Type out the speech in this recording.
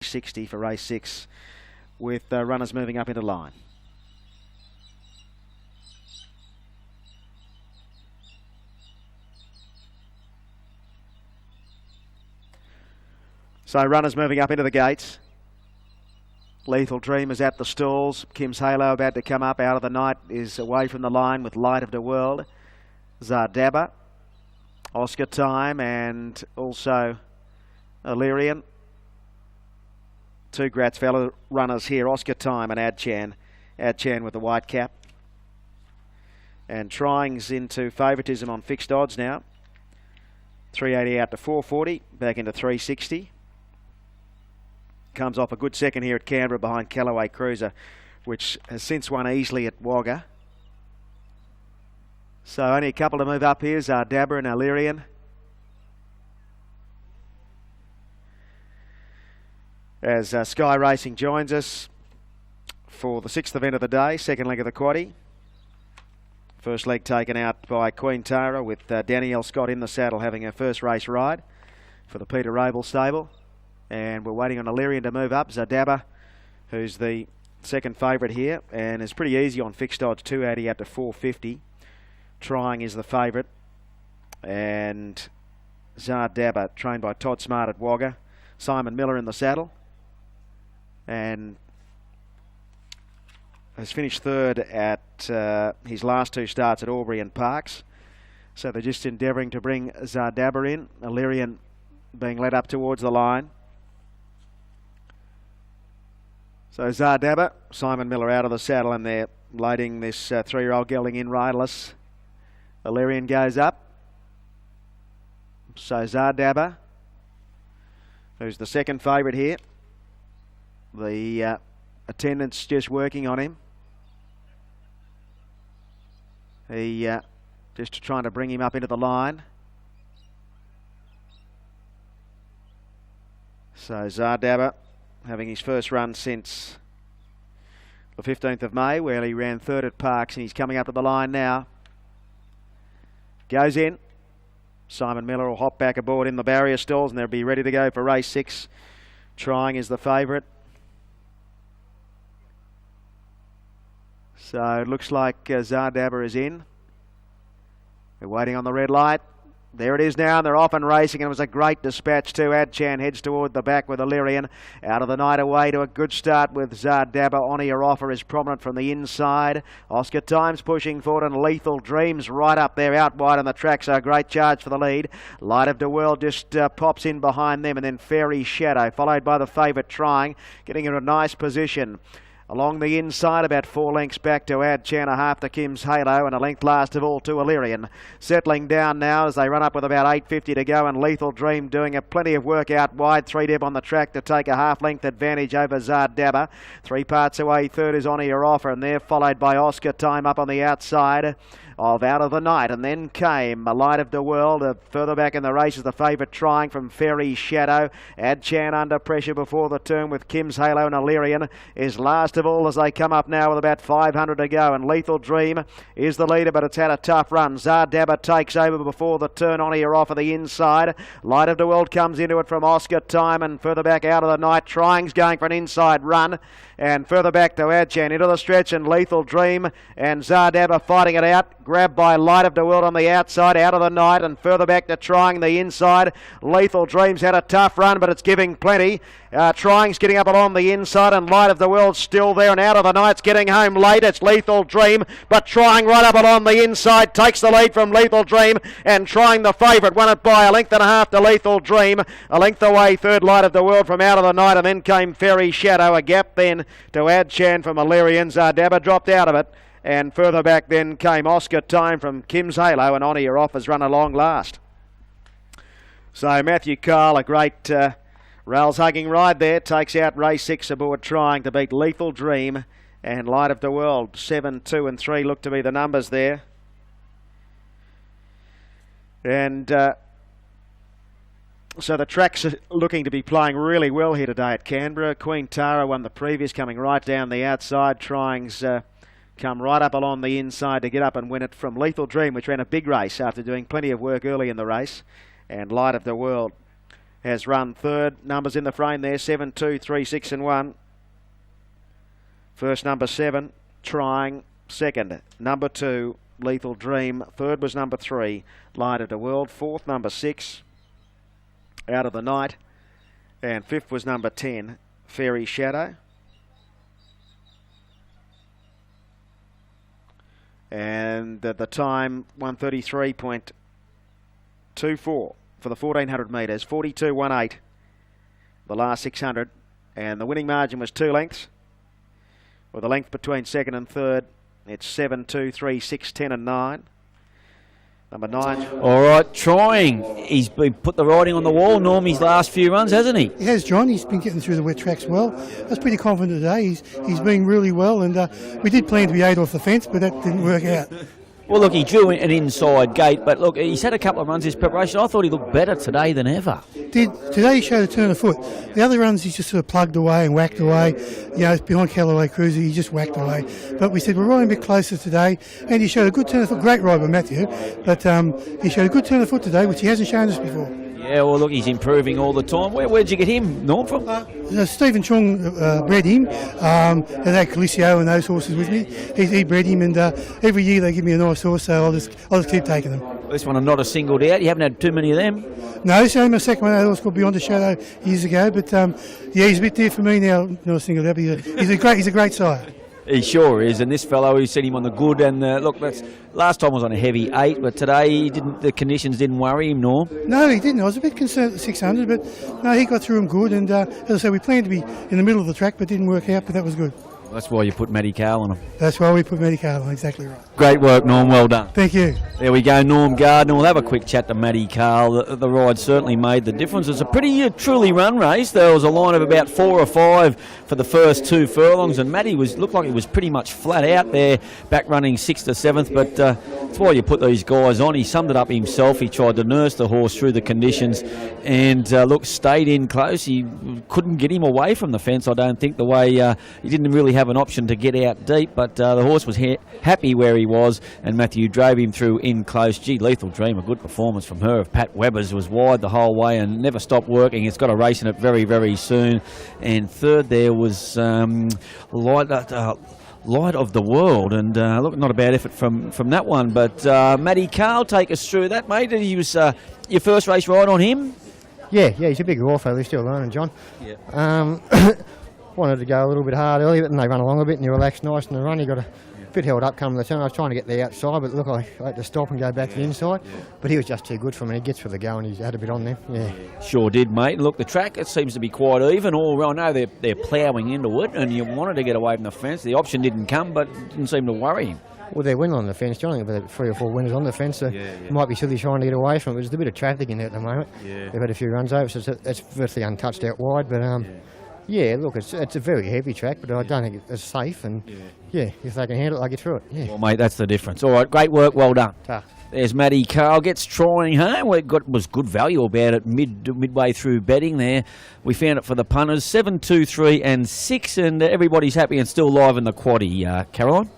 60 for race 6 with runners moving up into line. So runners moving up into the gates. Lethal Dream is at the stalls. Kim's Halo about to come up. Out of the Night is away from the line with Light of the World. Zardaba, Oscar Time, and also Illyrian. Two Gratz fellow runners here, Oscar Time and Adchan. Adchan with the white cap. And Trying's into favouritism on fixed odds now. 380 out to 440, back into 360. Comes off a good second here at Canberra behind Callaway Cruiser, which has since won easily at Wagga. So only a couple to move up here, Zardaba and Illyrian. As Sky Racing joins us for the 6th event of the day, second leg of the quaddie. First leg taken out by Queen Tara with Danielle Scott in the saddle having her first race ride for the Peter Rabel stable. And we're waiting on Illyrian to move up. Zardaba, who's the second favourite here and is pretty easy on fixed odds, 280 out to 450. Trying is the favourite. And Zardaba, trained by Todd Smart at Wagga. Simon Miller in the saddle. And has finished third at his last two starts at Albury and Parks. So they're just endeavouring to bring Zardaba in. Illyrian being led up towards the line. So Zardaba, Simon Miller out of the saddle, and they're loading this 3-year-old gelding in riderless. Illyrian goes up. So Zardaba, who's the second favourite here. The attendant's just working on him. He just trying to bring him up into the line. So Zardaba having his first run since the 15th of May, where he ran third at Parks, and he's coming up to the line now. Goes in. Simon Miller will hop back aboard in the barrier stalls, and they'll be ready to go for race 6. Trying is the favourite. So it looks like Zardaba is in. We're waiting on the red light. There it is now, and they're off and racing, and it was a great dispatch too. Adchan heads toward the back with Illyrian. Out of the Night away to a good start with Zardaba. On Your Offer is prominent from the inside. Oscar Time's pushing forward, and Lethal Dreams right up there out wide on the track, so a great charge for the lead. Light of the World just pops in behind them, and then Fairy Shadow, followed by the favourite Trying, getting into a nice position. Along the inside, about 4 lengths back to Adchan, a half to Kim's Halo, and a length last of all to Illyrian. Settling down now as they run up with about 8.50 to go, and Lethal Dream doing plenty of work out wide. 3-deb on the track to take a half-length advantage over Zardaba. 3 parts away, third is On Your Offer, and they're followed by Oscar Time up on the outside of Out of the Night, and then came a Light of the World. Further back in the race is the favourite Trying from Fairy Shadow. Adchan under pressure before the turn with Kim's Halo, and Illyrian is last of all as they come up now with about 500 to go, and Lethal Dream is the leader, but it's had a tough run. Zardaba takes over before the turn. On Your Offer the inside. Light of the World comes into it from Oscar Time, and further back Out of the Night. Trying's going for an inside run, and further back to Adchan into the stretch, and Lethal Dream and Zardaba fighting it out. Grabbed by Light of the World on the outside, Out of the Night, and further back to Trying the inside. Lethal Dream's had a tough run, but it's giving plenty. Trying's getting up along the inside, and Light of the World's still there, and Out of the Night's getting home late. It's Lethal Dream, but Trying right up along the inside takes the lead from Lethal Dream, and Trying the favourite won it by a length and a half to Lethal Dream. A length away, third Light of the World from Out of the Night, and then came Fairy Shadow. A gap then to Adchan from Illyrian. Zardaba dropped out of it. And further back then came Oscar Time from Kim's Halo, and On Your Offer's run along last. So Matthew Kyle, a great rails hugging ride there, takes out race 6 aboard Trying to beat Lethal Dream and Light of the World. 7, 2 and 3 look to be the numbers there. And so the track's looking to be playing really well here today at Canberra. Queen Tara won the previous, coming right down the outside. Trying's come right up along the inside to get up and win it from Lethal Dream, which ran a big race after doing plenty of work early in the race. And Light of the World has run third. Numbers in the frame there, 7, 2, 3, 6 and 1. First number 7, Trying. Second, number 2, Lethal Dream. Third was number 3, Light of the World. Fourth, number 6, Out of the Night. And fifth was number 10, Fairy Shadow. And at the time, 133.24 for the 1400 metres, 42.18 the last 600. And the winning margin was 2 lengths. With a length between second and third, it's 7, 2, 3, 6, 10 and 9. Number 9. All right, Trying. He's been put the writing on the wall, Norm, his last few runs, hasn't he? He has, John. He's been getting through the wet tracks well. I was pretty confident today. He's been really well, and we did plan to be 8 off the fence, but that didn't work out. Well, look, he drew an inside gate, but look, he's had a couple of runs his preparation. I thought he looked better today than ever. Today he showed a turn of foot. The other runs he's just sort of plugged away and whacked away. You know, behind Callaway Cruiser, he just whacked away. But we said we're riding a bit closer today, and he showed a good turn of foot. Great ride by Matthew, but he showed a good turn of foot today, which he hasn't shown us before. Yeah, well, look, he's improving all the time. Where'd you get him, Norm, from? Stephen Chung bred him. They had Calicio and those horses with me. He bred him, and every year they give me a nice horse, so I'll just keep taking them. This one I'm not a singled out. You haven't had too many of them. No, this is only my second one. I had a horse called Beyond the Shadow years ago, but yeah, he's a bit dear for me now. Not a singled out. He's a great sire. He sure is, and this fellow, he's seen him on the good, and look, last time was on a heavy 8, but today the conditions didn't worry him, Norm. No, he didn't. I was a bit concerned at the 600, but no, he got through him good, and as I said, we planned to be in the middle of the track, but didn't work out, but that was good. Well, that's why you put Matty Carl on him. That's why we put Matty Carl on, exactly right. Great work, Norm, well done. Thank you. There we go, Norm Gardner. We'll have a quick chat to Matty Carl. The ride certainly made the difference. It's a pretty truly run race. There was a line of about 4 or 5 for the first 2 furlongs, and Matty looked like he was pretty much flat out there, back running 6th or 7th, but that's why you put these guys on. He summed it up himself. He tried to nurse the horse through the conditions, and stayed in close. He couldn't get him away from the fence, I don't think, the way he didn't really have an option to get out deep, but the horse was happy where he was, and Matthew drove him through in close. Gee, Lethal Dream, a good performance from her. Pat Weber's was wide the whole way and never stopped working. It's got a race in it very, very soon. And third there was Light of the World, and look, not a bad effort from that one. But Matty Carl, take us through that, mate. He was your first race ride on him? Yeah, he's a big awful. He's still learning, John. Yeah. Wanted to go a little bit hard earlier, but then they run along a bit and you relax nice in the run. You got a bit held up coming the turn. I was trying to get the outside, but look, I had to stop and go back to the inside. Yeah. But he was just too good for me. He gets for the go and he's had a bit on there. Yeah. Sure did, mate. Look, the track, it seems to be quite even. I know they're ploughing into it, and you wanted to get away from the fence. The option didn't come, but it didn't seem to worry him. Well, they're winning on the fence, John. They've got 3 or 4 winners on the fence, so it might be silly trying to get away from it. There's a bit of traffic in there at the moment. Yeah. They've had a few runs over, so it's virtually untouched out wide, but yeah, look, it's a very heavy track, but I don't think it's safe, and yeah, if they can handle it, they'll get through it. Yeah. Well, mate, that's the difference. All right, great work, well done. Ta. There's Matty Carl, gets Trying home. Was good value about it midway through betting there. We found it for the punters, 7, 2, 3 and 6, and everybody's happy and still live in the quaddie, Caroline.